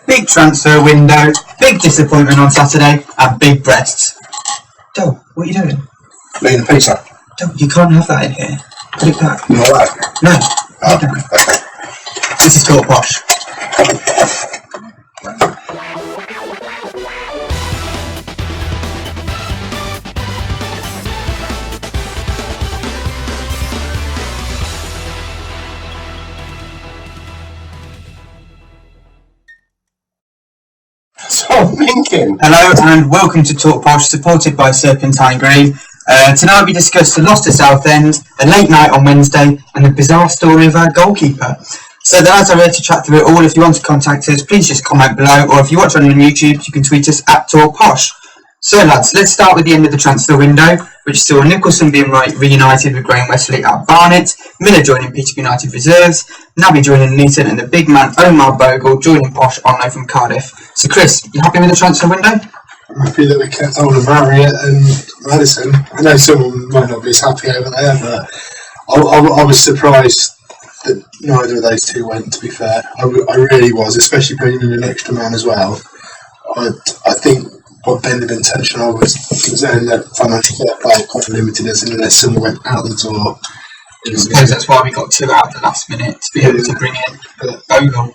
Big transfer window, big disappointment on Saturday, and big breasts. Doe, what are you doing? Eating a pizza. Doe, you can't have that in here. Put it back. You know what? No. Okay. This is TalkPosh. So I'm thinking. Hello and welcome to TalkPosh, supported by Serpentine Green. Tonight we discussed the loss to Southend, a late night on Wednesday, and the bizarre story of our goalkeeper. So the lads are here to chat through it all. If you want to contact us, please just comment below, or if you watch on YouTube, you can tweet us at TalkPosh. So lads, let's start with the end of the transfer window, which saw Nicholson being reunited with Graham Wesley at Barnet, Miller joining Peterborough United reserves, Naby joining Neaton, and the big man Omar Bogle joining Posh on loan from Cardiff. So Chris, you happy with the transfer window? I'm happy that we kept hold of Marriott and Madison. I know someone might not be as happy over there, but I was surprised that neither of those two went, to be fair. I really was, especially bringing in an extra man as well. I think what Ben had intentional was saying that financial fair play quite limited us unless someone went out the door. I suppose that's why we got two out at the last minute, to be able to bring in Bogle.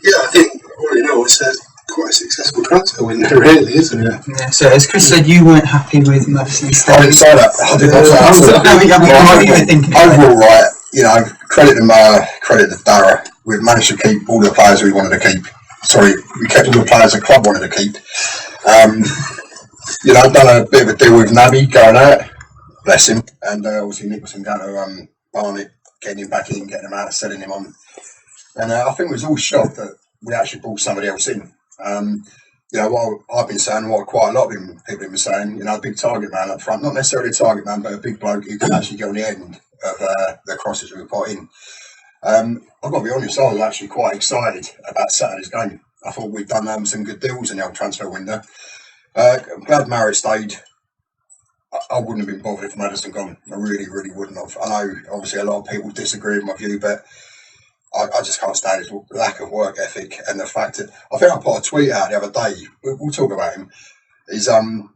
Yeah, I think, all in all, it's quite a successful transfer window, really, isn't it? Yeah, so as Chris said, you weren't happy with Madison Stone. I didn't say that. I did not say that. Overall, right, credit to Dara. We've managed to keep all the players we wanted to keep. Sorry, we kept all the players the club wanted to keep. Done a bit of a deal with Naby going out, bless him, and obviously Nicholson going to Barnet, getting him back in, getting him out, selling him on. And I think we was all shocked that we actually brought somebody else in. What I've been saying, what quite a lot of people have been saying, a big target man up front, not necessarily a target man, but a big bloke who can actually get on the end of the crosses we put in. I've got to be honest, I was actually quite excited about Saturday's game. I thought we'd done some good deals in the old transfer window. I'm glad Marriott stayed. I wouldn't have been bothered if Madison gone. I really, really wouldn't have. I know, obviously, a lot of people disagree with my view, but I just can't stand his lack of work ethic and the fact that I think I put a tweet out the other day. We'll talk about him. He's like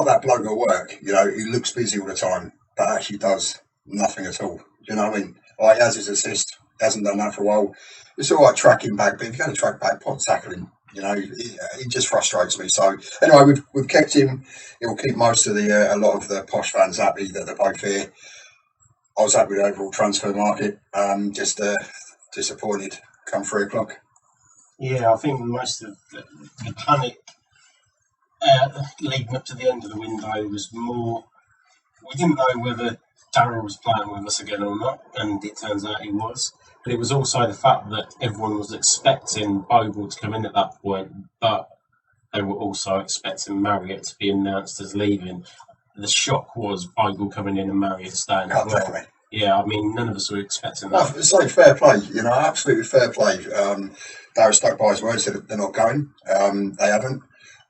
that bloke at work. He looks busy all the time, but actually does nothing at all. You know what I mean? He has his assist. He hasn't done that for a while. It's all right tracking back, but if you're going to track back, pot tackling. He just frustrates me. So anyway, we've kept him. He'll keep most of a lot of the Posh fans happy that they're both here. I was happy with the overall transfer market. Just disappointed come 3 o'clock. Yeah, I think most of the panic leading up to the end of the window was more. We didn't know whether Darryl was playing with us again or not, and it turns out he was. But it was also the fact that everyone was expecting Bogle to come in at that point, but they were also expecting Marriott to be announced as leaving. The shock was Bogle coming in and Marriott staying as well. Yeah, I mean, none of us were expecting that. It's like fair play, absolutely fair play. Darryl stuck by his word, said they're not going. They haven't.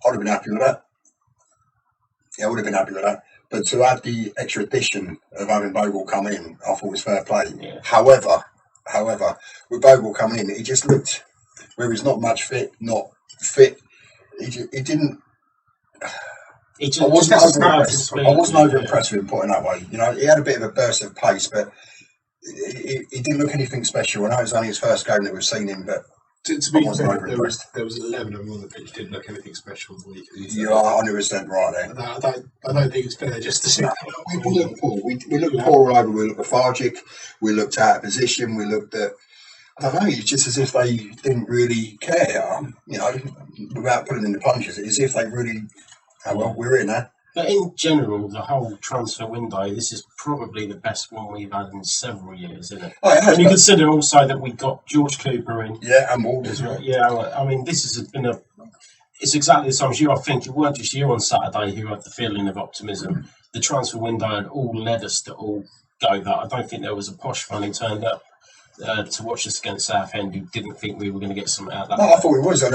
I'd have been happy with that. Yeah, I would have been happy with that. But to add the extra addition of having Bogle come in, I thought was fair play. Yeah. However, with Bogle coming in, he just looked where he's not much not fit. He didn't. I wasn't over impressed with him putting that way. He had a bit of a burst of pace, but he didn't look anything special. I know it was only his first game that we've seen him, but to be fair, there was 11 of them on the pitch didn't look anything special. You are 100% right there. I don't think it's fair just to say we looked poor. We looked poor all over. We looked lethargic. We looked out of position. We looked at. I don't know. It's just as if they didn't really care. Without putting in the punches, it's as if they really. Oh, well, we're in there. But in general, the whole transfer window, this is probably the best one we've had in several years, isn't it? Oh, it has, and you consider also that we got George Cooper in. Yeah, and Ward as well. Yeah, I mean, this has been it's exactly the same as you. I think it weren't just you on Saturday who had the feeling of optimism. The transfer window had all led us to all go that. I don't think there was a Posh fan who turned up to watch us against Southend who didn't think we were going to get something out of that. No, I thought we was. And,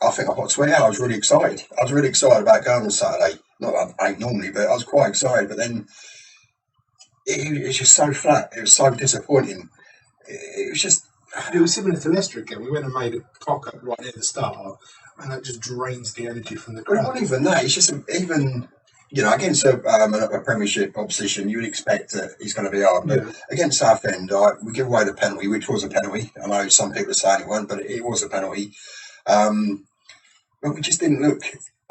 I think I put a tweet out. I was really excited. I was really excited about going on Saturday. Not that I ain't normally, but I was quite excited. But then it was just so flat. It was so disappointing. It was just It was similar to Leicester again. We went and made a cock up right near the start, and that just drains the energy from the But it crowd. wasn't even that. It's just even, against a Premiership opposition, you would expect that he's going to be hard. But Yeah. against Southend, we give away the penalty, which was a penalty. I know some people are saying it weren't, but it was a penalty. But we just didn't look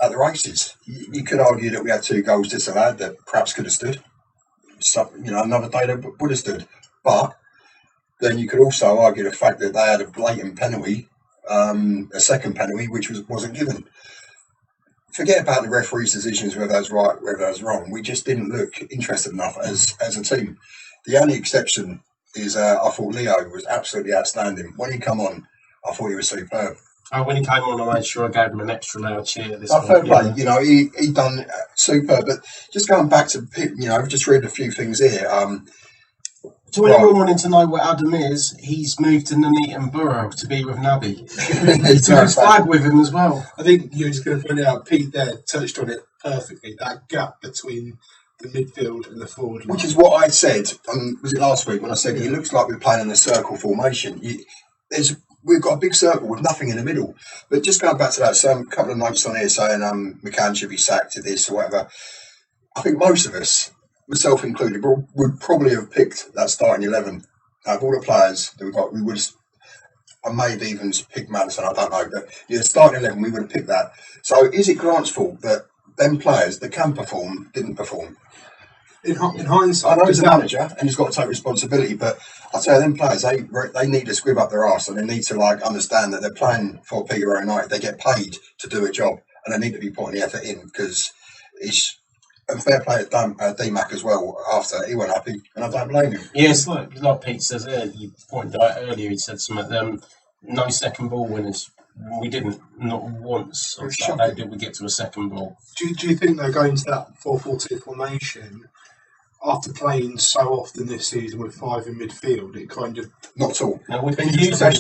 at the races. You could argue that we had 2 goals disallowed that perhaps could have stood. Another day that would have stood. But then you could also argue the fact that they had a blatant penalty, a second penalty, which wasn't given. Forget about the referee's decisions, whether that's right, whether that's wrong. We just didn't look interested enough as a team. The only exception is I thought Leo was absolutely outstanding. When he come on, I thought he was superb. When he came on, I made sure I gave him an extra loud cheer. Fair play, he done superb. But just going back to, I've just read a few things here. To anyone wanting to know where Adam is, he's moved to Nuneaton Borough to be with Naby. He took his flag with him as well. I think you're just going to point out, Pete there touched on it perfectly, that gap between the midfield and the forward line. Which is what I said, was it last week when I said it looks like we're playing in a circle formation. We've got a big circle with nothing in the middle. But just going back to that, so a couple of notes on here saying McCann should be sacked to this or whatever. I think most of us, myself included, would probably have picked that starting 11. Out of all the players that we've got, we would have, I may have even picked Madison, I don't know, but starting 11, we would have picked that. So is it Grant's fault that them players that can perform didn't perform? In hindsight, I know he's a manager and he's got to take responsibility, but I tell you, them players, they need to squib up their arse and they need to understand that they're playing for Peterborough United. They get paid to do a job and they need to be putting the effort in because it's. And fair play to D-Mac as well after he went happy, and I don't blame him. Yeah, it's like Pete says there, you pointed out earlier, he said something, no second ball winners. We didn't, not once on Saturday did we get to a second ball. Do you think they're going to that 4-4-2 formation after playing so often this season with 5 in midfield? It kind of... Not at all. No, These are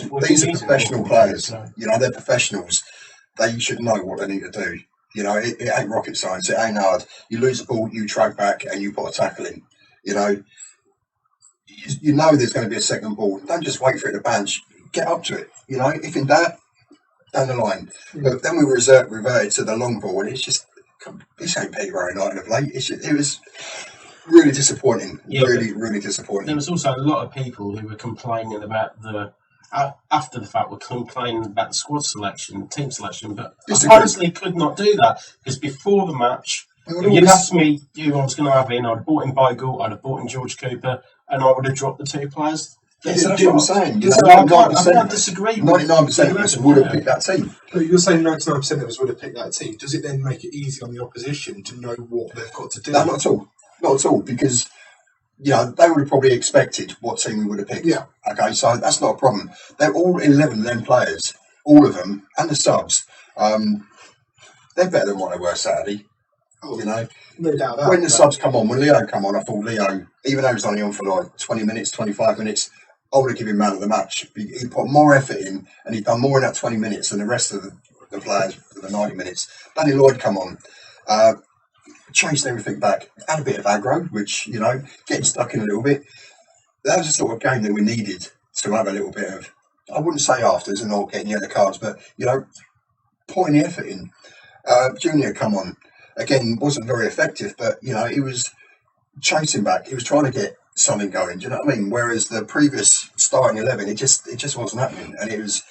professional players. So. They're professionals. They should know what they need to do. It ain't rocket science. It ain't hard. You lose the ball, you track back, and you put a tackle in. You know there's going to be a second ball. Don't just wait for it to bounce. Get up to it. If in doubt, down the line. But then we reverted to the long ball, and it's just this ain't Peterborough United of late. It was really disappointing. Yeah, really disappointing. There was also a lot of people who were complaining about after the fact, we're complaining about the squad selection, team selection, but I honestly could not do that because before the match, if you'd asked me who I was going to have in, I'd have bought in Bogle, I'd have bought in George Cooper, and I would have dropped the 2 players. That's what I'm saying. I can't disagree. 99% of us would have picked that team. But you're saying 99% of us would have picked that team. Does it then make it easy on the opposition to know what they've got to do? No, not at all. Not at all, because they would have probably expected what team we would have picked. Yeah. Okay, so that's not a problem. They're all 11 of them players, all of them, and the subs. They're better than what they were Saturday. Oh, no doubt that. When the subs come on, when Leo come on, I thought Leo, even though he was only on for 20 minutes, 25 minutes, I would have given him man of the match. He put more effort in, and he'd done more in that 20 minutes than the rest of the players for the 90 minutes. Danny Lloyd come on. Chased everything back. Had a bit of aggro, which, getting stuck in a little bit. That was the sort of game that we needed to have a little bit of, I wouldn't say afters and not getting yellow cards, but, putting the effort in. Junior come on. Again, wasn't very effective, but, he was chasing back. He was trying to get something going, do you know what I mean? Whereas the previous starting 11, it just wasn't happening. And it was,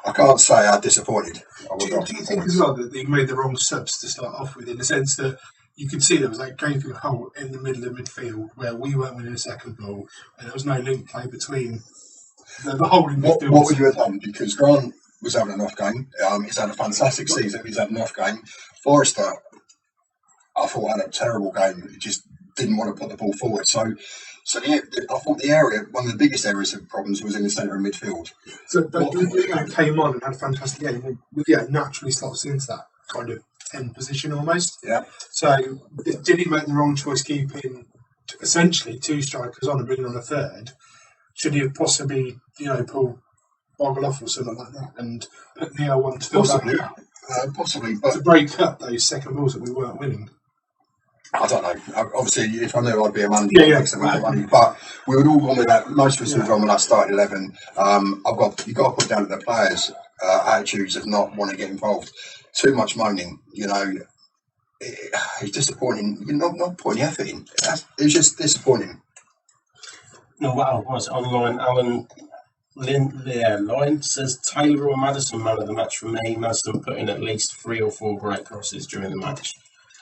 I can't say I'm disappointed. Do you think as well that they made the wrong subs to start off with, in the sense that you could see there was that gaping hole in the middle of midfield where we weren't winning a second ball, and there was no link play between the whole in midfield. What would you have done? Because Grant was having an off game. He's had a fantastic season. He's had an off game. Forrester, I thought, had a terrible game. He just didn't want to put the ball forward. So I thought the area, one of the biggest areas of problems was in the centre of midfield. So Leo came on and had a fantastic game. Naturally slots into that kind of 10 position almost. Yeah. So did he make the wrong choice keeping essentially 2 strikers on and bringing on a third? Should he have possibly, pulled Bogle off or something like that and put Leo on to fill that gap? Possibly, but to break up those second balls that we weren't winning. I don't know. Obviously, if I knew I'd be a Monday, Yeah, I'd yeah. make some more money. But we would all go with that. Most of us would go with that starting 11. You've got to put down to the players' attitudes of not want to get involved. Too much moaning, it's disappointing. You're not putting the effort in. It's just disappointing. No, what was online? Alan Lyon says Taylor or Madison man of the match for me. Madison put in at least 3 or 4 great crosses during the match.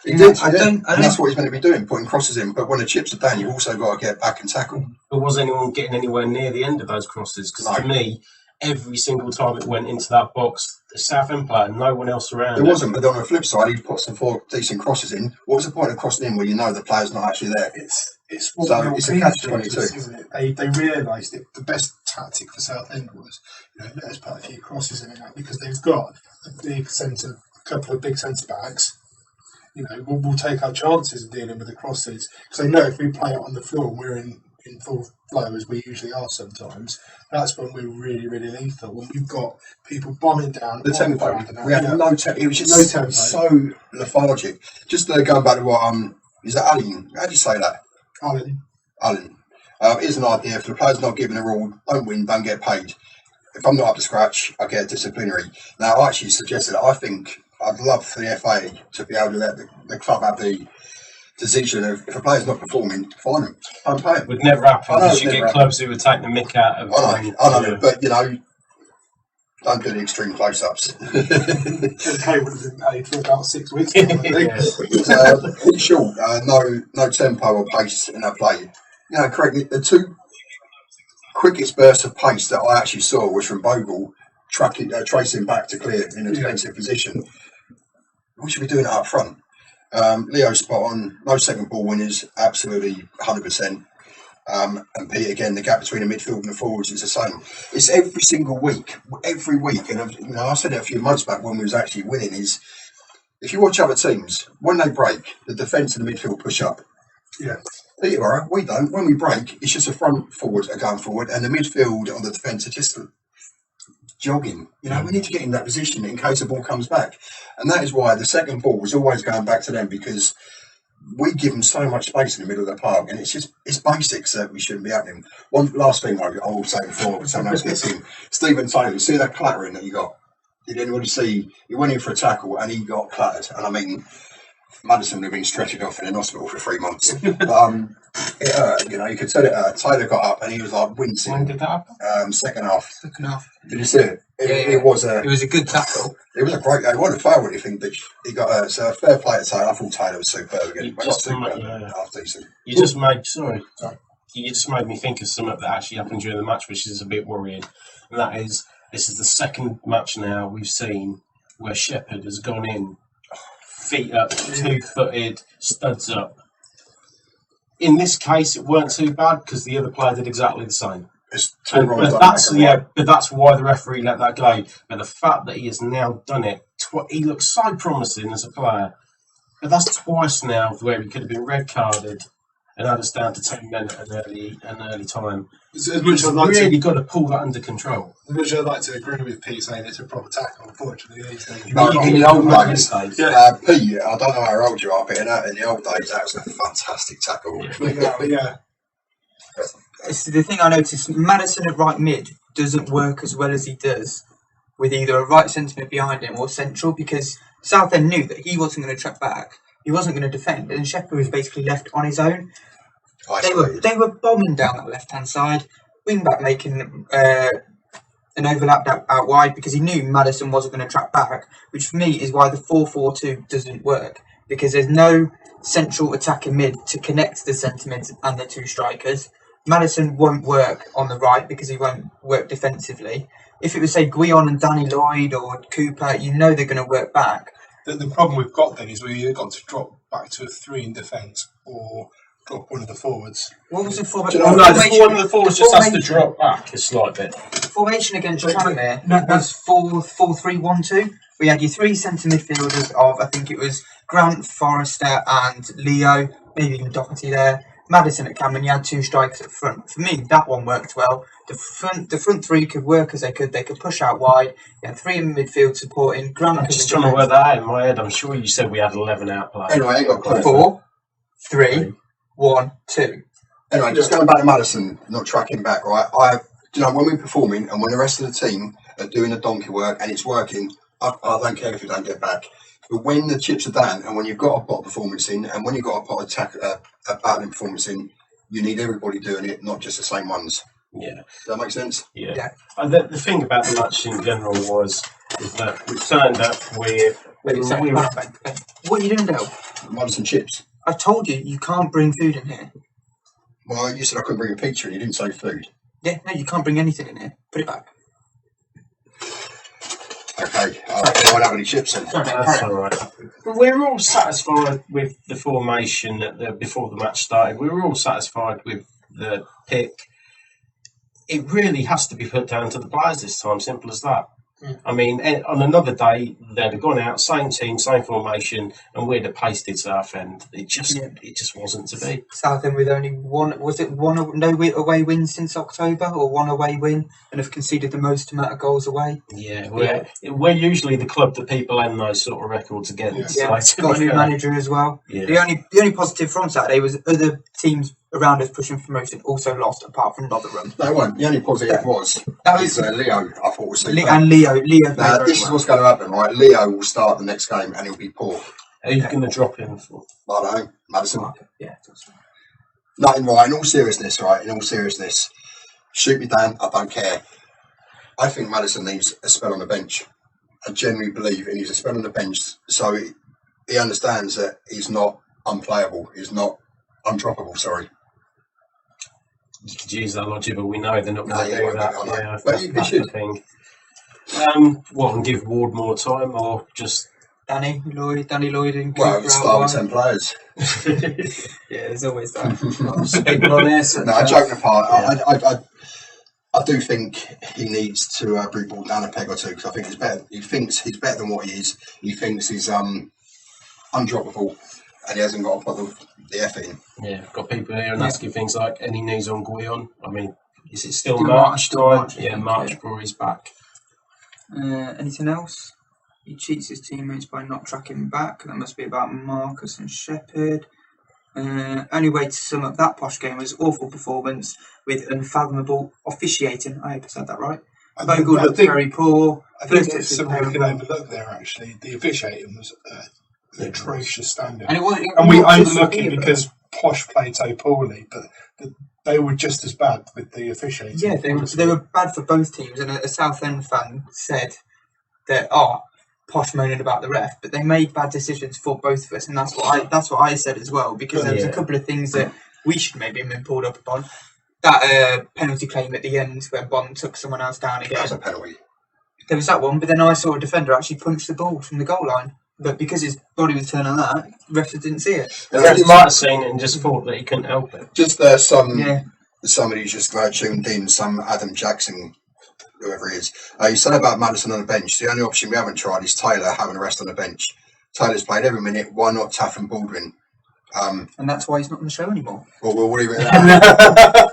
He did, and that's what he's meant to be doing, putting crosses in. But when the chips are down, you've also got to get back and tackle. But was anyone getting anywhere near the end of those crosses? Because to me, every single time it went into that box, the Southend player, no one else around. There wasn't, but on the flip side, he put some 4 decent crosses in. What was the point of crossing in where you know the player's not actually there? It's what so it's a catch-22, isn't it? They realised that the best tactic for Southend was, let us put a few crosses in and out, because they've got a couple of big centre backs. We'll take our chances of dealing with the crosses, because they know if we play it on the floor and we're in full flow, as we usually are sometimes, that's when we're really, really lethal. When we've got people bombing down the tempo, we had no tempo. It was just no tempo. So lethargic. Just going back to what is that Alan? How do you say that? Alan. Here's an idea: if the player's not given a rule, don't win, don't get paid. If I'm not up to scratch, I get a disciplinary. Now, I actually suggested I think I'd love for the FA to be able to let the club have the decision of if a player's not performing, fine them, don't pay him. Would never happen because you get clubs who would take the mick out of. I know, but don't do the extreme close-ups. K would have been paid for about 6 weeks. Short, no tempo or pace in that play. Correct me. The 2 quickest bursts of pace that I actually saw was from Bogle tracing back to clear in a defensive position. We should be doing it up front. Leo spot on. No second ball winners. Absolutely 100%. And Pete, again, the gap between the midfield and the forwards is the same. It's every single week, and I said it a few months back when we was actually winning. Is if you watch other teams, when they break, the defence and the midfield push up. Yeah. Peterborough, we don't. When we break, it's just the front forwards are going forward, and the midfield on the defence are just jogging. We need to get in that position in case the ball comes back, and that is why the second ball was always going back to them, because we give them so much space in the middle of the park, and it's basics that we shouldn't be happening. One last thing I will say before someone else gets in. Stephen Taylor, you see that clattering that you got? Did anybody see? He went in for a tackle and he got clattered, and I mean, Madison would have been stretched off in an hospital for 3 months. It hurt, you could tell it hurt. Taylor got up and he was like wincing. When did that happen? Second half. Did you see it? It was a good tackle. It was a great. It wasn't a foul or anything, but he got hurt. So fair play to Taylor. I thought Taylor was superb again. Half decent. You just made me think of something that actually happened during the match, which is a bit worrying. And that is, this is the second match now we've seen where Shepherd has gone in, feet up, 2-footed, studs up. In this case, it weren't too bad because the other player did exactly the same. But that's why the referee let that go. But the fact that he has now done it, he looks so promising as a player. But that's twice now where he could have been red carded and had us down to 10 men at an early time. As much as I'd like really got to pull that under control. As much as I'd like to agree with Pete saying it's a proper tackle, unfortunately these days. In the old days, Pete, I don't know how old you are, but in the old days that was a fantastic tackle. Yeah. It's the thing I noticed. Madison at right mid doesn't work as well as he does with either a right centre mid behind him or central, because Southend knew that he wasn't going to track back, he wasn't going to defend, and Shepherd was basically left on his own. They were bombing down that left hand side, wing back making an overlap out wide because he knew Madison wasn't going to track back, which for me is why the 4-4-2 doesn't work, because there's no central attacking mid to connect the centre mids and the 2 strikers. Madison won't work on the right because he won't work defensively. If it was, say, Guion and Danny Lloyd or Cooper, they're going to work back. The problem we've got then is we either got to drop back to a 3 in defence or drop one of the forwards. What was the forward? One of the forwards just has to drop back a slight bit. Formation against Tranmere was 4-3-1-2. We had your 3 centre midfielders of, I think it was Grant, Forrester and Leo, maybe even Doherty there. Madison at Cameron, you had 2 strikers at front. For me, that one worked well. The front 3 could work as they could. They could push out wide. You had 3 in midfield supporting. Grant. I'm just trying to work that out in my head. I'm sure you said we had 11 out players. Anyway, I got 4. 3, 1, 2. Anyway, just going back to Madison, not tracking back, right? When we're performing and when the rest of the team are doing the donkey work and it's working, I don't care if you don't get back. But when the chips are down and when you've got a pot of performance in and when you've got a battling performance in, you need everybody doing it, not just the same ones. Yeah. Does that make sense? Yeah. And the thing about the match in general is that we turned up with... What are you doing, Dale? Madison chips. I told you, you can't bring food in here. Well, you said I couldn't bring a picture and you didn't say food. Yeah, no, you can't bring anything in here. Put it back. Okay, I won't have any chips then. That's all right. But we were all satisfied with the formation before the match started. We were all satisfied with the pick. It really has to be put down to the players this time, simple as that. I mean, on another day, they'd have gone out, same team, same formation, and we'd have pasted Southend. It just wasn't to be. Southend with only one away win since October, or one away win, and have conceded the most amount of goals away. Yeah, we're usually the club that people end those sort of records against. Yeah, got a new manager as well. Yeah. The only positive from Saturday was other teams around us pushing for promotion also lost, apart from Rotherham. They won't. The only positive was Leo. I thought was super. And Leo. Now, this is what's going to happen, right? Leo will start the next game and he'll be poor. Are you going to drop him for? I don't know, Madison. Yeah. Nothing right. In all seriousness, shoot me down. I don't care. I think Madison needs a spell on the bench. I genuinely believe he needs a spell on the bench so he understands that he's not unplayable. He's not undroppable. Sorry. You could use that logic, but we know they're not going to do that. Yeah, but he should. Thing. And give Ward more time, or just Danny Lloyd and Cooper start with 10 players. Yeah, there's always that. People on there. No, joking apart, I do think he needs to bring ball down a peg or two because I think he's better. He thinks he's better than what he is. He thinks he's undroppable, and he hasn't got to put the effort in. Yeah, got people here and asking things like any news on Guion. I mean, is it still March time? March before he's back. Anything else? He cheats his teammates by not tracking back. That must be about Marcus and Shepherd. Only way to sum up that Posh game was awful performance with unfathomable officiating. I hope I said that right. Bogle looked very poor. I think it's something we can overlook there, actually. The officiating was atrocious standard. And we overlook it because Posh played so poorly, but they were just as bad with the officiating. Yeah, they were bad for both teams. And a Southend fan said that, Posh moaning about the ref, but they made bad decisions for both of us, and that's what I said as well, because there was a couple of things that we should maybe have been pulled up upon. That penalty claim at the end where Bond took someone else down again. That was a penalty. There was that one, but then I saw a defender actually punch the ball from the goal line. But because his body was turned on that, referees didn't see it. The ref might have seen it and just thought that he couldn't help it. Just somebody's just tuned in, some Adam Jackson, whoever he is. You said about Madison on the bench. The only option we haven't tried is Taylor having a rest on the bench. Taylor's played every minute. Why not Taff and Baldwin? And that's why he's not on the show anymore. Well, we'll leave it at that.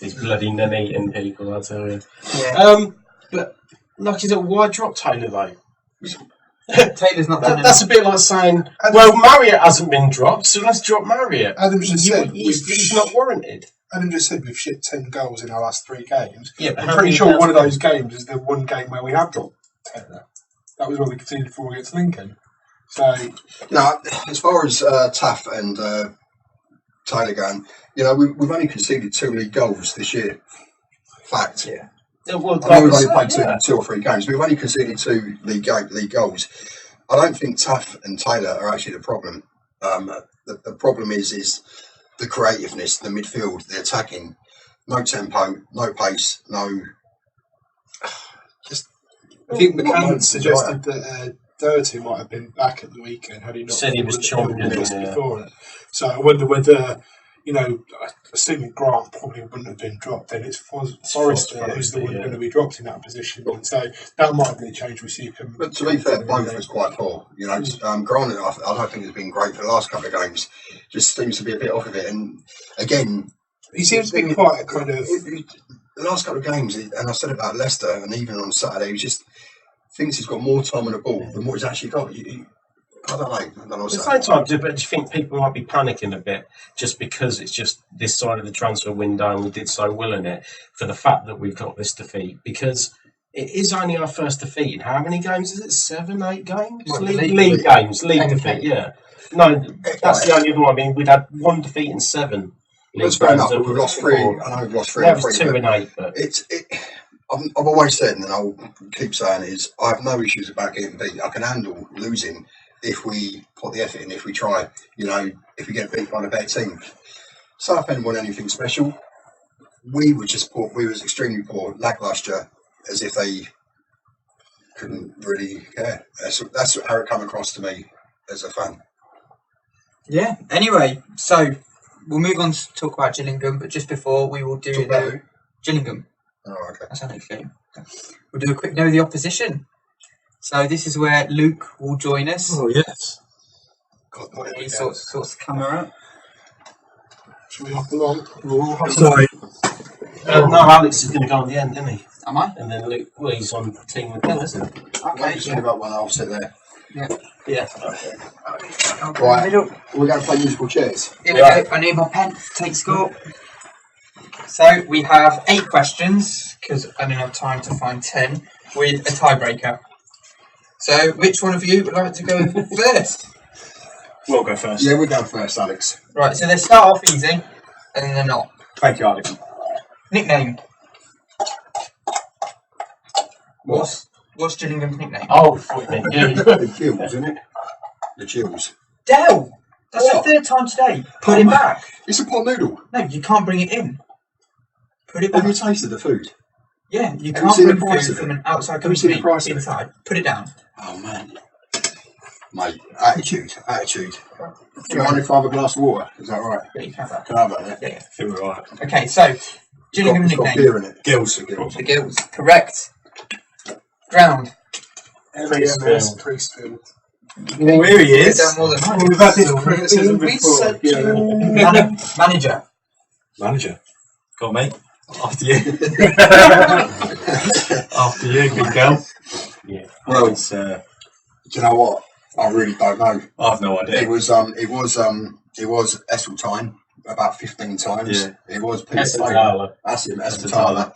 These bloody nun-eating people, I tell you. Yeah. But, like you said, why drop Taylor, though? Taylor's not done That's a bit like saying, well, Marriott hasn't been dropped, so let's drop Marriott. Adam just said he's not warranted. Adam just said we've shit 10 goals in our last 3 games. Yeah, I'm pretty sure one of those games is the one game where we have dropped Taylor. That was when we conceded 4 against Lincoln. So, as far as Taff and Taylor going, we've only conceded 2 league goals this year. Fact. Yeah. Well, I know we've only played 2 or 3 games, but we've only conceded 2 league goals. I don't think Taff and Taylor are actually the problem. The problem is the creativeness, the midfield, the attacking. No tempo, no pace, no. I think McCann suggested that Doherty might have been back at the weekend had he not said he was chomping before it. So I wonder whether, assuming Grant probably wouldn't have been dropped, then it's Forrester who's the one going to be dropped in that position. And so that might be a change we see coming. But to be fair, both was quite poor. Grant, I don't think has been great for the last couple of games. Just seems to be a bit off of it. And again, he seems to be quite a kind of. The last couple of games, and I said about Leicester, and even on Saturday, he just thinks he's got more time on the ball than what he's actually got. I don't know. At the same time, do you think people might be panicking a bit just because it's just this side of the transfer window and we did so well in it for the fact that we've got this defeat? Because it is only our first defeat in how many games is it? 7, 8 games? Well, League games. League Okay. defeat, yeah. No, that's the only other one. I mean, we'd had 1 defeat in 7. That's fair enough. We've lost 3. I know we've lost 3 That and was 3. 2 and 8, but I've always said, and I'll keep saying, is I have no issues about getting beat. I can handle losing if we put the effort in, if we try. You know, if we get beat by a better team. Southend weren't anything special. We were just poor. We was extremely poor, lacklustre, as if they couldn't really care. That's how it come across to me as a fan. Yeah. Anyway, so we'll move on to talk about Gillingham, but just before we will do Talk about who? Gillingham. Oh, okay. That's our next game. We'll do a quick know the opposition. So this is where Luke will join us. oh yes. God, He sorts the camera out. Should we hop along? sorry. No, Alex is going to go on the end, isn't he? Am I? And then Luke, well, he's on team with Bill, isn't he? Okay, just think about one. I'll sit there. Yeah. Right. Middle. We're going to play musical chairs. Here we go. I need my pen to take score. So we have 8 questions because I didn't have time to find 10 with a tiebreaker. So which one of you would like to go first? We'll go first. Yeah, we're going first, Alex. Right. So they start off easy, and then they're not. Thank you, Alex. Nickname. What's Gillingham's nickname? Oh, fuck me. Yeah. The Gills, isn't it? The Gills. Dell. That's What? the 3rd time today. Put it back. It's a pot noodle. No, you can't bring it in. Put it Have back. you tasted the food? Yeah, you you can't seen the bring price food of it? from an outside Have you seen the company price of it? inside. Put it down. Oh, man. Mate, attitude. Do you mind if I have a glass of water? Is that right? Yeah, you can have that. Can I have that? Yeah. I think we're right. Okay, so Gillingham It's got nickname. beer in it. Gills. The Gills. The Gills. Correct. Ground. MAMS Priestfield. Well, here he Put it is. down more than mine. We've had this criticism We before. said Yeah. Manager. Manager. Go on, mate. After you. After After you, big girl. Yeah. Well, It's, do you know what? I really don't know. I've no idea. It was Esseltine about 15 times. Yeah. It was Peter Esseltine. Taylor. That's him, Esseltine.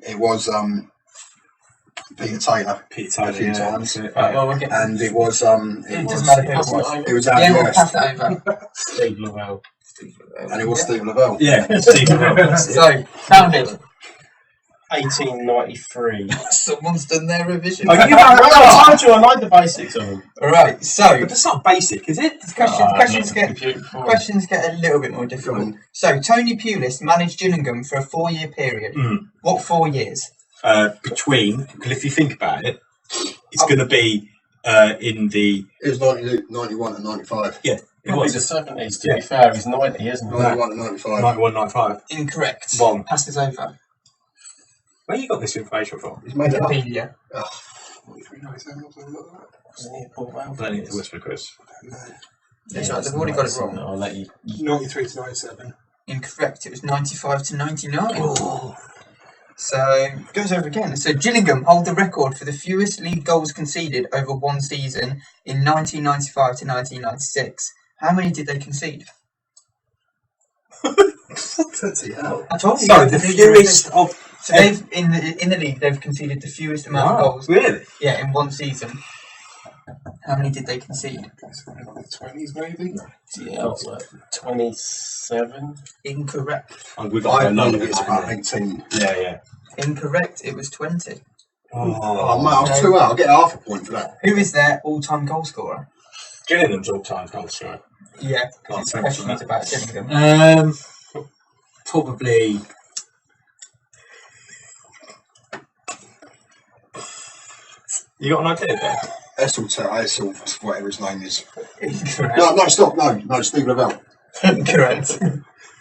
It was Peter Taylor Peter a Taylor, few yeah. times. Right, well, we'll get and it was it doesn't matter who it was. it was Yeah, we'll out pass that over. Steve Lavelle. and it was Steve Lavelle. Yeah, Steve Lavelle. So, founded. 1893. Someone's done their revision. Oh, you have I told you I know the basics of them. Alright, so But that's not basic, is it? questions get a little bit more difficult. So, Tony Pulis managed Gillingham for a 4-year period. Mm. What 4 years? Between, because if you think about it, it's going to be in the... It was 91 and 95. Yeah, it Probably was. the 70s, to be fair. He's 90, isn't he? 91 and 95. 91, 95. Incorrect. One. Passes over. Where you got this information from? He's made it up. Wikipedia. Wasn't he a Port Vale? I need to whisper, Chris. That's right, they've already got it wrong. I'll let you. 93 to 97. Incorrect. It was 95 to 99. So, it goes over again. So, Gillingham hold the record for the fewest league goals conceded over one season in 1995 to 1996. How many did they concede? Bloody hell. I told you. Sorry, the fewest of... So they've in the league they've conceded the fewest amount of goals. Really? Yeah, in one season. How many did they concede? That's around the 20s, maybe. Yeah, what's that? 27? Incorrect. And we got I to know believe it's about that. 18. Yeah, yeah. Incorrect. It was 20. Oh, mate, I was 2 out. I'll get half a point for that. Who is their all-time goal scorer? Gillingham's all-time goal scorer. Yeah. Oh, It's thanks for questions that. about Gillingham. Probably... You got an idea there? Essel, whatever his name is. Incorrect. No, stop. No, Steve Lavelle. Incorrect.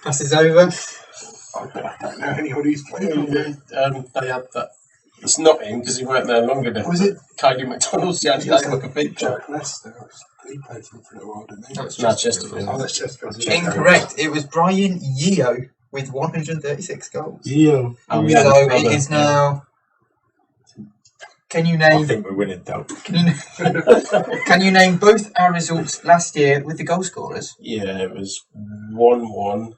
Passes over. I don't know any of these players. They had that. It's not him because he weren't there longer than Was it? Cody McDonald's the only name I can picture. Jack Lester. He played for them for a while, didn't he? No, it's No, Chesterfield. Oh, that's Chesterfield. Incorrect. It was Brian Yeo with 136 goals. Yeah. Oh, So it is now Can you I name? think we're winning, though. Can you name both our results last year with the goal scorers? Yeah, it was 1-1,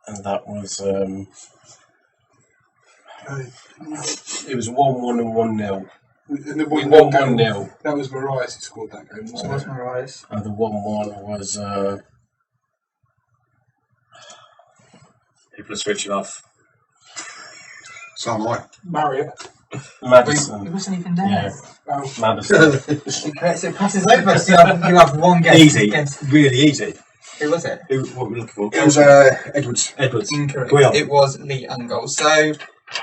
and that was it was 1-1 and 1-0. And the We 1-0 won goal, 1-0. That was Marias who scored that game, So wasn't what's it? Marias? And the 1-1 was People are switching off. So am I. Marriott. He Madison. wasn't even there. Yeah, Oh. Madison. So it passes over. So you have one guess. Easy. Against, Really easy. who was it? What are we looking for? It was Edwards. Edwards. Incorrect. Go on. It was Lee Angol. So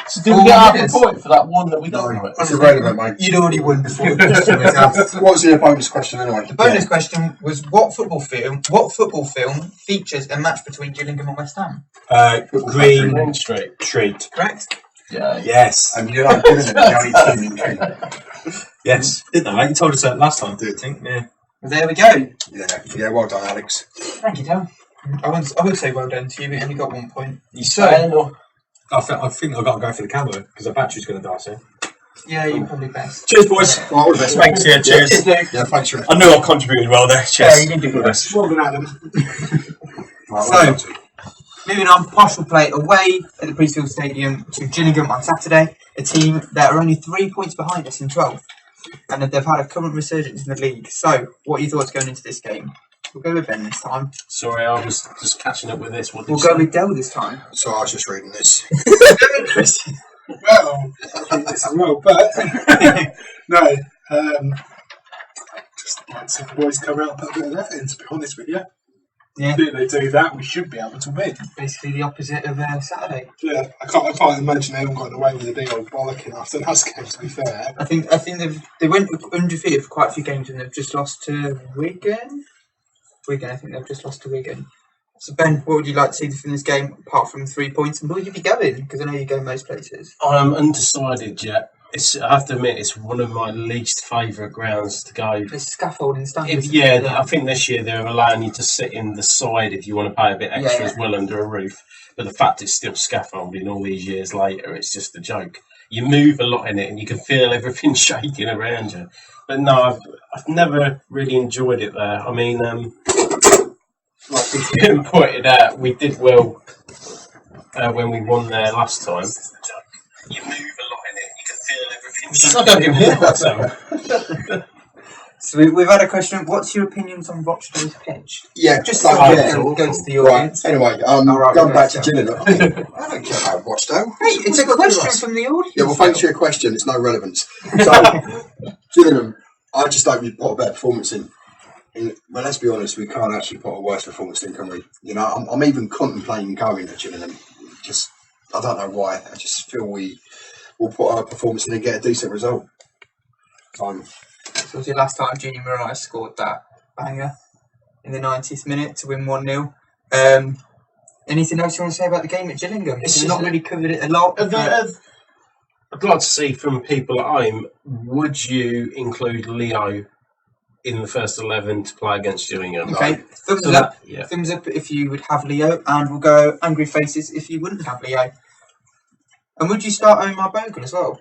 So did we get half a point for that one that we got right? It's irrelevant, mate. you'd already won before the question was asked. What was the bonus question anyway? The bonus question was what football film features a match between Gillingham and West Ham? Green Green Street. Street. Correct? Yeah. Yes. And you're not giving it the only team in Kent. Yes. Didn't I? You told us that last time, I think. Yeah. Well, there we go. Yeah, well done, Alex. Thank you, Tom. I would say well done to you, but you only got 1 point. You So- saying or? I think I've got to go for the camera because the battery's going to die soon. Yeah, you're probably best. Cheers, boys. Well, all the best. Thanks, yeah, cheers. Yeah, thanks for I knew I contributed well there. Cheers. Yeah, you did do All the best. Well done, Adam. Right, So- Moving on, Posh will play away at the Priestfield Stadium to Gillingham on Saturday, a team that are only 3 points behind us in 12th, and they've had a current resurgence in the league. So, what are your thoughts going into this game? We'll go with Ben this time. Sorry, I was just catching up with this. What did We'll you go say? with Dell this time. So I was just reading this. Chris. Well, I think this as well, but no. Just like to see the boys come out and put a bit of effort in, to be honest with you. Yeah, If they do that, we should be able to win. basically the opposite of Saturday. Yeah, I can't imagine they haven't gotten away with a big old bollocking after last game, to be fair. I think they went undefeated for quite a few games and they've just lost to Wigan. I think they've just lost to Wigan. So Ben, what would you like to see from this game apart from 3 points? And will you be going? Because I know you go most places. I'm undecided yet. I have to admit, it's one of my least favourite grounds to go. There's scaffolding standards. I think this year they're allowing you to sit in the side if you want to pay a bit extra as well under a roof. But the fact it's still scaffolding all these years later, it's just a joke. You move a lot in it and you can feel everything shaking around you. But no, I've never really enjoyed it there. I mean, like Ian pointed out, we did well when we won there last time. You move a lot in it and you can feel everything. I don't even hear that. So we've had a question. What's your opinions on Rochdale's pitch? Yeah, Just so so I- it goes to the Right, audience. anyway, right, going we'll back go to to Gillingham, I don't care about Rochdale. Hey, it's a question from the audience. Yeah, well, thanks for your question. It's no relevance. So, Gillingham, I just hope we put a better performance in. Well, let's be honest, we can't actually put a worse performance in, can we? You know, I'm even contemplating going to Gillingham. Just, I don't know why. I just feel we will put our performance in and get a decent result. Fine. So was your last time Junior Mariah scored that banger in the 90th minute to win 1-0. Anything else you want to say about the game at Gillingham? It's We've not really covered it a lot. I'd like to see from people at home, would you include Leo in the first 11 to play against Gillingham? Okay, thumbs So up. yeah. Thumbs up if you would have Leo, and we'll go angry faces if you wouldn't have Leo. And would you start Omar Bogle as well?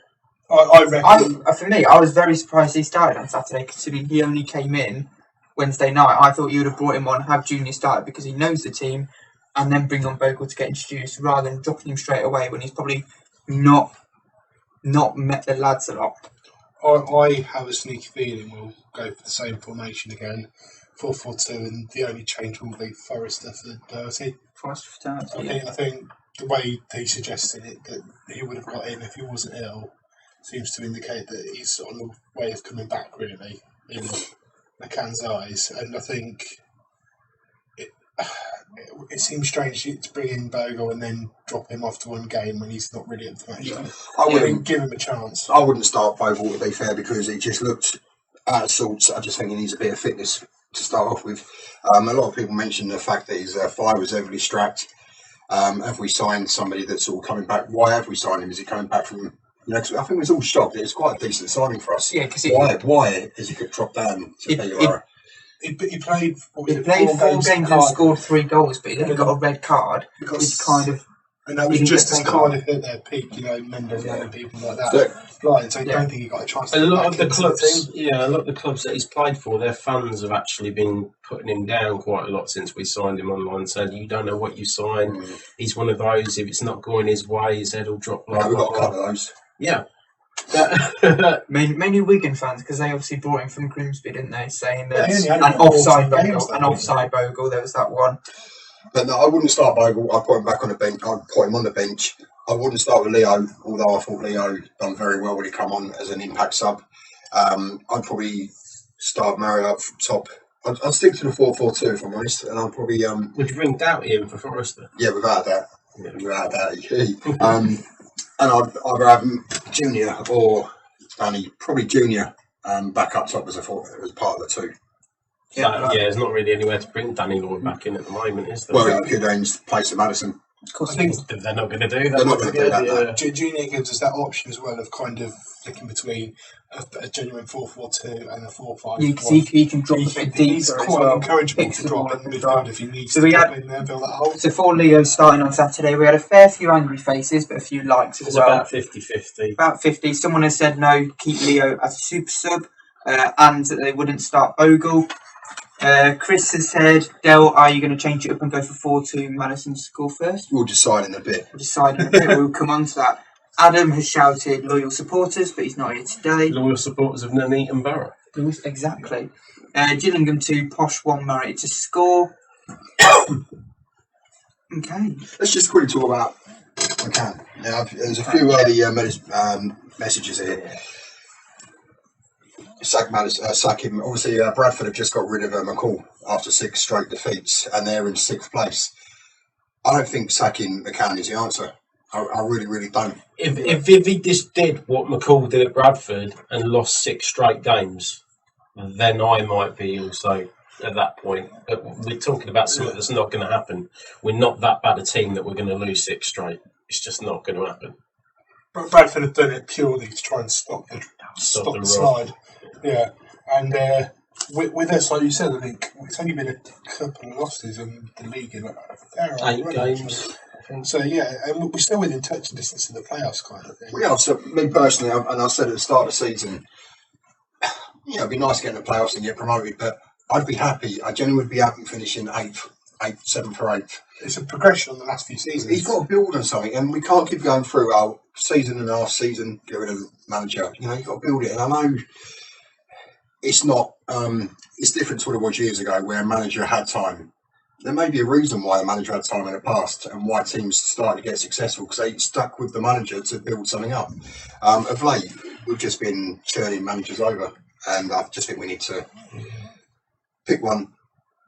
I reckon. For me, I was very surprised he started on Saturday, considering he only came in Wednesday night. I thought you would have brought him on, have Junior start because he knows the team, and then bring on Bogle to get introduced, rather than dropping him straight away when he's probably not met the lads a lot. I have a sneaky feeling we'll go for the same formation again, 4-4-2, and the only change will be Forrester for Bertie. I think the way he suggested it, that he would have got in if he wasn't ill, seems to indicate that he's on the way of coming back, really, in McCann's eyes. And I think it seems strange to bring in Bogle and then drop him off to one game when he's not really at the match. Yeah. I wouldn't give him a chance. I wouldn't start Bogle, to be fair, because he just looked out of sorts. I just think he needs a bit of fitness to start off with. A lot of people mentioned the fact that his thigh was heavily strapped. Have we signed somebody that's sort of coming back? Why have we signed him? Is he coming back from... You know, 'cause I think it was all shocked. It was quite a decent signing for us. Yeah, because why has he got dropped down to Peterborough? He played. He played 4 games and scored 3 goals, but he then got a red card, which kind of And that was Didn't just get as paid. Cardiff hit their peak, you know, Mendes and people like that. So- Flying, so I Yeah. don't think he got a chance to A get lot back of the into clubs, team. yeah, a lot of the clubs that he's played for, their fans have actually been putting him down quite a lot since we signed him online, saying you don't know what you signed. He's one of those. If it's not going his way, his head will drop. Blah, Yeah, we've blah, got a blah. couple of those. Yeah. Mainly Wigan fans, because they obviously brought him from Grimsby, didn't they? Saying that Yeah, he only had an about offside 14 games Bogle, that an year. offside Bogle. There was that one. But no, I wouldn't start Bogle. I'd put him back on the bench. I'd put him on the bench. I wouldn't start with Leo, although I thought Leo done very well when he come on as an impact sub. I'd probably start Mario up from top. I'd stick to the 4-4-2 if I'm honest, and I'd probably Would you bring Doughty in for Forrester? yeah, without that, and I'd have Junior or Danny, probably Junior, back up top as part of the two. Yeah, there's not really anywhere to bring Danny Lloyd back in at the moment, is there? Well, you could place of Madison. Of course, I think They're not going to do that. They're not going to do that. No. Junior gives us that option as well of kind of flicking between a genuine 4-4-2 and a 4-5. you can see he can drop a bit He's deeper as quite well. encourageable Picks to the ball drop up in and midfield drive. if he needs So to we drop had- in there, fill that hole. So for Leo starting on Saturday, we had a fair few angry faces, but a few likes It as was well. about 50-50. About 50. Someone has said no, keep Leo as a super sub, and that they wouldn't start Bogle. Chris has said, Del, are you going to change it up and go for 4-2 Madison to score first? We'll decide in a bit. We'll decide in a bit. We'll come on to that. Adam has shouted loyal supporters, but he's not here today. Loyal supporters of Nuneaton Borough. Exactly. Gillingham 2, Posh 1, Marriott to score. Okay. Let's just quickly talk about McCann. Now, there's a few early messages here. Sack him. Obviously, Bradford have just got rid of McCall after 6 straight defeats, and they're in 6th place. I don't think sacking McCann is the answer. I really, really don't. If he just did what McCall did at Bradford and lost 6 straight games, then I might be also at that point. But we're talking about something that's not going to happen. We're not that bad a team that we're going to lose 6 straight. It's just not going to happen. But Bradford have done it purely to try and stop the run. slide. Yeah, and with us, like you said, I think it's only been a couple of losses in the league in a fair 8 run, games. actually. So yeah, and we're still within touching distance of the playoffs, kind of thing. We are. So, me personally, and I said at the start of the season, it'd be nice getting the playoffs and get promoted, but I'd be happy. I genuinely would be happy finishing 8th, 7th or 8th. It's a progression on the last few seasons. He's got to build on something, and we can't keep going through our season and a half season, get rid of the manager. You've got to build it. And I know it's not, it's different to what it was years ago where a manager had time. There may be a reason why the manager had time in the past and why teams started to get successful because they stuck with the manager to build something up. Of late, we've just been churning managers over, and I just think we need to pick one,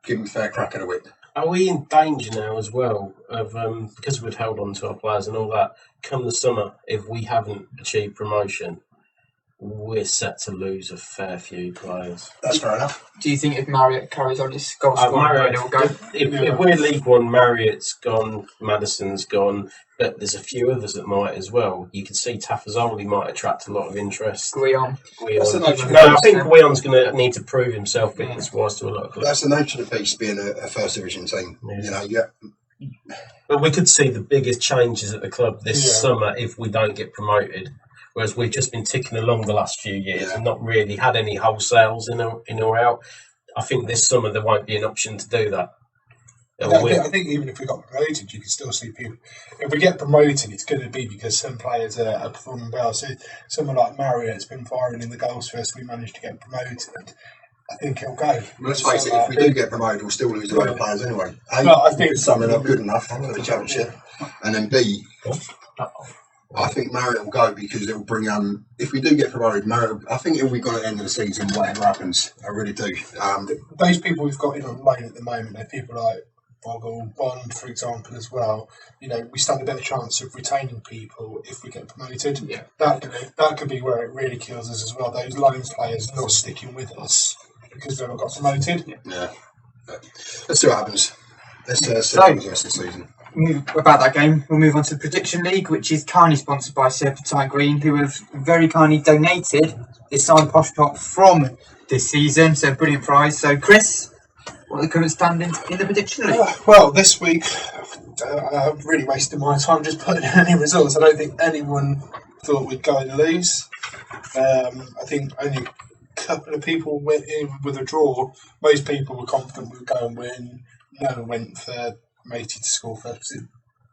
give them a fair crack at a whip. Are we in danger now as well of because we've held on to our players and all that? Come the summer, if we haven't achieved promotion, we're set to lose a fair few players. That's fair enough. Do you think if Marriott carries on his goal scoring, Marriott, it'll go? if we're League One, Marriott's gone, Madison's gone, but there's a few others that might as well. You can see Tafazoli might attract a lot of interest. Guillaume. That's the nature of I think Guillaume's going to need to prove himself fitness-wise to a lot of clubs. That's the nature of the beast being a first division team. Yeah. But we could see the biggest changes at the club this summer if we don't get promoted. Whereas we've just been ticking along the last few years and not really had any wholesales in or out. I think this summer there won't be an option to do that. I think even if we got promoted, you can still see people. If we get promoted, it's going to be because some players are performing well. So someone like Marriott's been firing in the goals for us. We managed to get promoted. I think it'll go. Let's face it, if we do get promoted, we'll still lose a lot of players anyway. A, No, I think some are not good enough for the championship, and then B, I think Marriott will go because it will bring if we do get promoted, Marriott, I think it will be gone at the end of the season, whatever happens. I really do. those people we've got in on loan at the moment, they're people like Bogle, Bond, for example, as well. We stand a better chance of retaining people if we get promoted. Yeah. That could be where it really kills us as well. Those loan players not sticking with us because they haven't got promoted. Yeah. Let's see what happens. Let's see what happens the rest of the season. About that game, we'll move on to the Prediction League, which is kindly sponsored by Serpentine Green, who have very kindly donated this signed posh top from this season. So, brilliant prize. So, Chris, what are the current standings in the Prediction League? Well, this week, I've really wasted my time just putting in any results. I don't think anyone thought we'd go and lose. I think only a couple of people went in with a draw. Most people were confident we'd go and win. No one went for Matey to score first,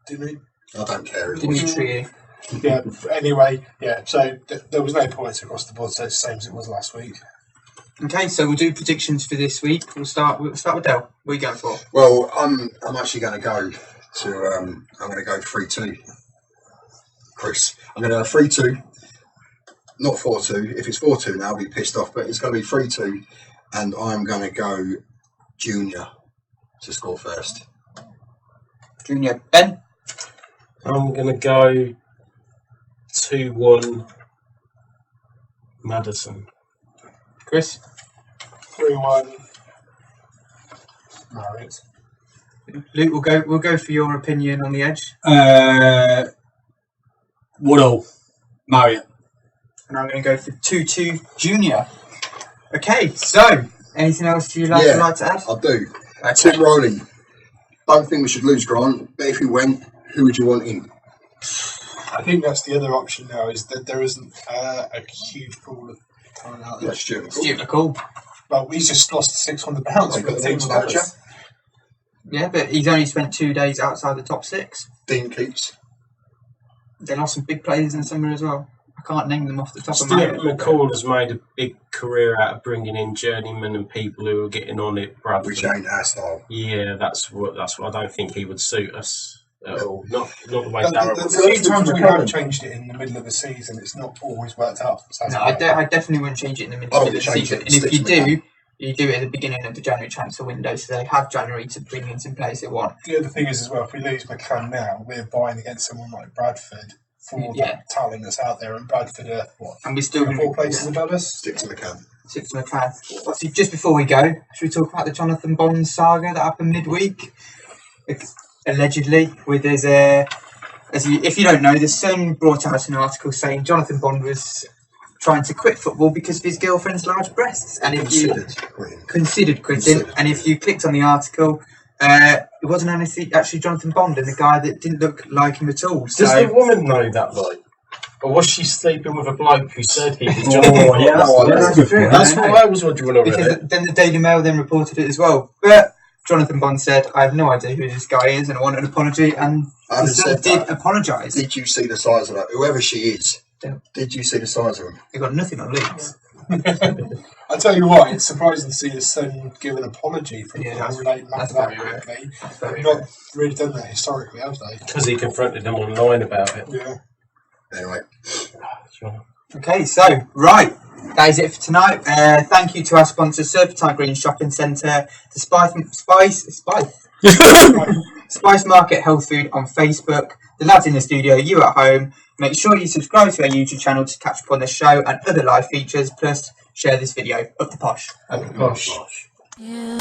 didn't we? I don't care. Dimitri. Yeah, anyway, yeah, so there was no points across the board, so it's the same as it was last week. Okay, so we'll do predictions for this week. We'll start with Dale. What are you going for? Well, I'm actually going to go to I'm going to go 3-2. Chris, I'm going to go 3-2, not 4-2. If it's 4-2 now, I'll be pissed off, but it's going to be 3-2, and I'm going to go Junior to score first. Junior. Ben? I'm going to go 2-1 Madison. Chris? 3-1. Marriott. Luke, we'll go for your opinion on the edge. 1-0 Marriott. And I'm going to go for 2-2 Junior. Okay, so anything else you'd like to add? I do. Okay. Tim Rowley. Don't think we should lose Grant, but if we went, who would you want in? I think that's the other option now, is that there isn't a huge pool of talent out there. Yeah, Stuart. Stuart McCall. Well, we just lost £600 They've for got the the team's team's manager. manager. Yeah, but he's only spent 2 days outside the top 6. Dean Keats. They lost some big players in summer as well. I can't name them off the top of my Stuart head. McCall has made a big career out of bringing in journeymen and people who are getting on it. Bradford. Which ain't our style. Yeah, that's what I don't think he would suit us at all. Not the way The Darren few would. times we have changed it in the middle of the season, it's not always worked out. No, I definitely wouldn't change it in the middle I of would the change season. it And if you sticks with do, you do it at the beginning of the January transfer window, so they have January to bring in some players they want. The other thing is as well, if we lose McCann now, we're buying against someone like Bradford for that talent that's out there, and Bradford are what? And we're still going 4 places above us. Stick to McCann. 6 McCann. Obviously, just before we go, should we talk about the Jonathan Bond saga that happened midweek? Allegedly, with his if you don't know, the Sun brought out an article saying Jonathan Bond was trying to quit football because of his girlfriend's large breasts, and if you considered quitting, and if you clicked on the article, it wasn't actually Jonathan Bond and the guy that didn't look like him at all. So, Does the woman know that, though? Or was she sleeping with a bloke who said he was Jonathan Bond? that's true. That's what I was wondering already. Because then the Daily Mail then reported it as well. But Jonathan Bond said, I have no idea who this guy is and I want an apology, and the Sun did apologise. Did you see the size of that? Whoever she is, Yeah. did you see the size of him? They got nothing on Leeds. I tell you what, it's surprising to see the Sun give an apology for Yeah, the that's related matter very that rare. quickly. That's very They've rare. not really done that historically, have they? Because he confronted them online about it. Yeah. Anyway, Sure. Okay, so, right. That is it for tonight. Thank you to our sponsor, Serpentine Green Shopping Centre, the Spice Market Health Food on Facebook, the lads in the studio, you at home. Make sure you subscribe to our YouTube channel to catch up on the show and other live features, plus share this video. Up the posh. Gosh. Yeah.